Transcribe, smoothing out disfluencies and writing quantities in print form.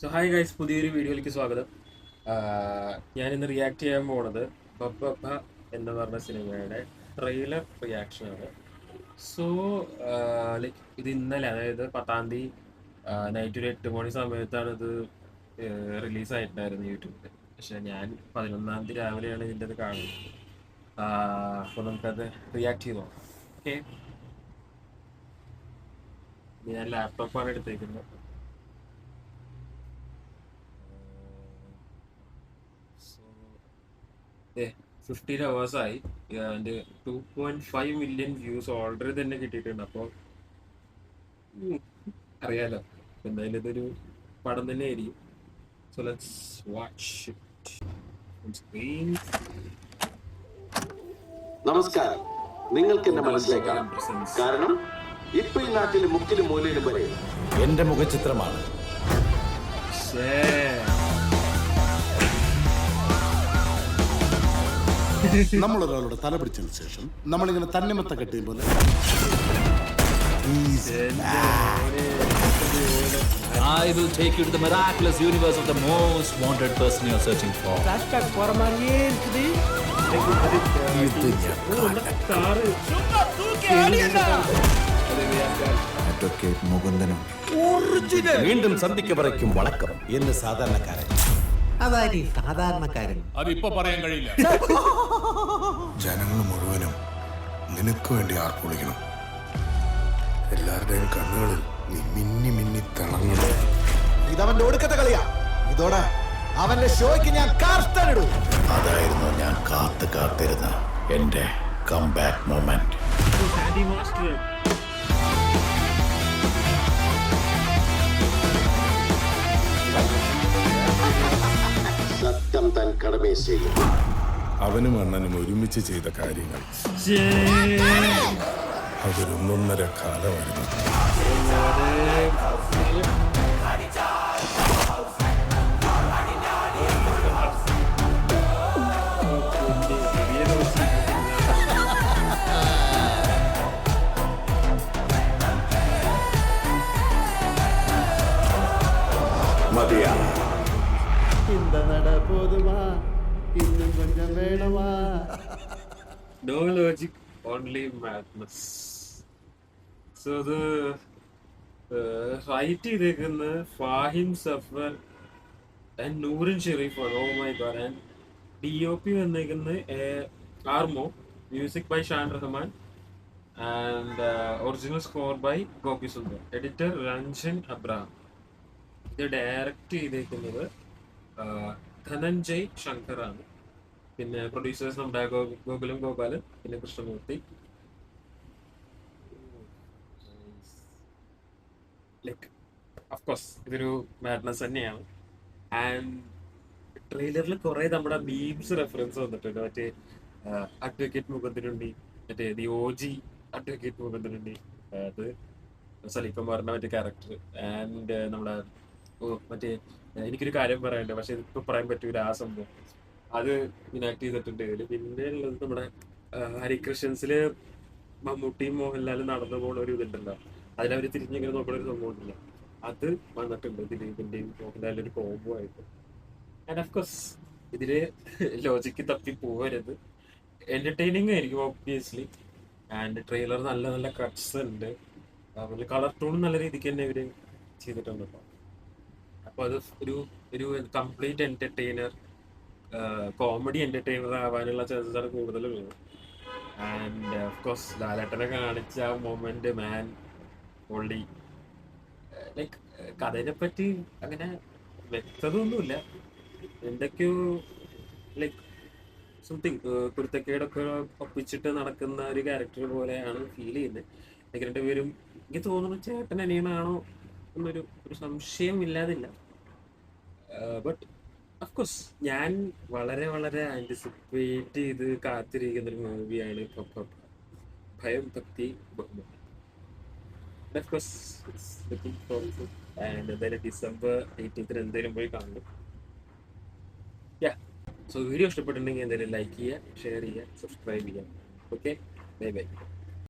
So hi guys, പുതിയൊരു വീഡിയോയിലേക്ക് സ്വാഗതം. ഞാനിന്ന് റിയാക്ട് ചെയ്യാൻ പോണത് ബബ്ബ എന്ന് പറഞ്ഞ സിനിമയുടെ ട്രെയിലർ റിയാക്ഷനാണ്. സോ ലൈക്ക് ഇത് ഇന്നലെ, അതായത് 10-ാം തീയതി നൈറ്റ് ഒരു 8 മണി സമയത്താണ് ഇത് റിലീസായിട്ടുണ്ടായിരുന്നു യൂട്യൂബിൽ. പക്ഷെ ഞാൻ 11-ാം തീയതി രാവിലെയാണ് ഇതിൻ്റെ ഇത് കാണുന്നത്. അപ്പോൾ നമുക്കത് റിയാക്ട് ചെയ്ത് നോക്കാം. ഓക്കെ, ഞാൻ ലാപ്ടോപ്പാണ് എടുത്തേക്കുന്നത്. 15 അവേഴ്സായി. അതിൻ്റെ 2.5 മില്യൺ വ്യൂസ് ഓൾറെഡി തന്നെ കിട്ടിയിട്ടുണ്ട്. അപ്പോൾ അറിയാലോ, എന്തായാലും ഇതൊരു പടം തന്നെ ആയിരിക്കും. So let's watch screen. നമസ്കാരം, നിങ്ങൾക്ക് എന്നെ മനസ്സിലാക്കാം. കാരണം ഇപ്പൊ ഈ നാട്ടിലെ മുക്കിലും മൂലയിലും വരെ എന്റെ മുഖചിത്രമാണ്. നമ്മളൊരാളുടെ തല പിടിച്ചതിന് ശേഷം നമ്മളിങ്ങനെ തന്നിമത്ത കെട്ടിയും പോലെ I will take you to the miraculous universe of the most wanted person you are searching for. വീണ്ടും സന്ധിക്ക് പറയ്ക്കും വണക്കം എന്ന് സാധാരണക്കാരൻ. അതായത് സാധാരണക്കാരൻ അതിപ്പോ പറയാൻ കഴിയില്ല. ജനങ്ങൾ മുഴുവനും നിനക്ക് വേണ്ടി ആർപ്പൊളിക്കണം. എല്ലാവരുടെയും കണ്ണുകളിൽ നീ മിന്നി മിന്നി തിളങ്ങണം. ഇതവന്റെ ഒടുക്കത്തെ കളിയാ. ഇതോടെ അവന്റെ ഷോയ്ക്ക് ഞാൻ കാർട്ടനിടും. അതായിരുന്നു ഞാൻ കാത്തിരുന്ന എന്റെ കംബാക്ക് മൊമെന്റ്. സത്യം തൻ കടമയെ ചെയ്യും. അവനും അണ്ണനും ഒരുമിച്ച് ചെയ്ത കാര്യങ്ങൾ അതൊരു 1.5 കാലമായിരുന്നു. മതിയാ, No logic, only madness. So the write ചെയ്തേക്കുന്ന ഫാഹിം സഫർ ആൻഡ് നൂറിൻ ഷെരീഫാണ്. Oh my god. And DOP വന്നേക്കുന്ന Armo, music by Shaan Rahman and original score by Gopi Sundar, editor Ranjan Abraham. ഇത് ഡയറക്റ്റ് ചെയ്തേക്കുന്നത് ധനഞ്ജയ് ശങ്കറാണ്. പിന്നെ പ്രൊഡ്യൂസേഴ്സ് നമ്മുടെ ഗോകുലം ഗോപാലൻ, പിന്നെ കൃഷ്ണമൂർത്തി. ലൈക്ക് അഫ്കോഴ്സ് ഇതൊരു മാഡ്നസ് തന്നെയാണ്. ആൻഡ് ട്രെയിലറിൽ കുറെ നമ്മുടെ മീംസ് റെഫറൻസ് വന്നിട്ടുണ്ട്. മറ്റേ അഡ്വക്കേറ്റ് മുകുന്ദനുണ്ടി, മറ്റേ ദി OG അഡ്വക്കേറ്റ് മുകുന്ദനുണ്ടി, അത് സലീംകുമാറിന്റെ മറ്റേ ക്യാരക്ടർ. ആൻഡ് നമ്മുടെ മറ്റേ എനിക്കൊരു കാര്യം പറയാനുണ്ട്, പക്ഷെ ഇതിപ്പോ പറയാൻ പറ്റൂല. ആ സംഭവം അത് ഇനാക്ട് ചെയ്തിട്ടുണ്ട് ഇതില്. പിന്നെ ഉള്ളത് നമ്മുടെ ഹരികൃഷ്ണൻസില് മമ്മൂട്ടിയും മോഹൻലാലും നടന്നു പോകുന്ന ഒരു ഇതുണ്ടല്ലോ, അതിലവര് തിരിഞ്ഞിങ്ങനെ നോക്കുന്ന ഒരു സംഭവം ഉണ്ടല്ലോ, അത് വന്നിട്ടുണ്ട് ദിലീപിന്റെയും മോഹൻലാലിന്റെ ഒരു കോംബോ ആയിട്ട്. ആൻഡ് ഓഫ്കോഴ്സ് ഇതില് ലോജിക്ക് തപ്പി പോകരുത്, എന്റർടൈനിങ് ആയിരിക്കും ഓബ്വിയസ്ലി. ആൻഡ് ട്രെയിലർ നല്ല നല്ല കട്ട്സ് ഉണ്ട്, കളർ ടൂൺ നല്ല രീതിക്ക് തന്നെ ഇവര് ചെയ്തിട്ടുണ്ട് കേട്ടോ. അപ്പൊ അത് ഒരു കംപ്ലീറ്റ് എന്റർടൈനർ, കോമഡി എന്റർടൈനർ ആവാനുള്ള ചാൻസസ് ആണ് കൂടുതലുള്ളത്. ആൻഡ് ഓഫ്കോഴ്സ് ലാലേട്ടനെ കാണിച്ച ആ മൊമെന്റ്, മാൻ ഓൾഡി. ലൈക്ക് കഥയെ പറ്റി അങ്ങനെ വ്യക്തത ഒന്നുമില്ല, എന്തൊക്കെയോ ലൈക്ക് സംതിങ് കുരുത്തക്കേടൊക്കെ ഒപ്പിച്ചിട്ട് നടക്കുന്ന ഒരു ക്യാരക്ടർ പോലെയാണ് ഫീൽ ചെയ്യുന്നത്. ലൈക്ക് രണ്ടുപേരും എനിക്ക് തോന്നുന്നു ചേട്ടൻ അനിയനാണോ എന്നൊരു സംശയം ഇല്ലാതില്ല. ബട്ട് അഫ്കോഴ്സ് ഞാൻ വളരെ വളരെ ആന്റിസിപ്പേറ്റ് ചെയ്ത് കാത്തിരിക്കുന്ന ഒരു മൂവിയാണ് ഭയം ഭക്തി ബഹുമാനം. ഓഫ്കോഴ്സ് ആൻഡ് എന്തായാലും December 18 എന്തായാലും പോയി കാണും. സോ വീഡിയോ ഇഷ്ടപ്പെട്ടിട്ടുണ്ടെങ്കിൽ എന്തായാലും ലൈക്ക് ചെയ്യുക, ഷെയർ ചെയ്യുക, സബ്സ്ക്രൈബ് ചെയ്യുക. Okay, bye bye.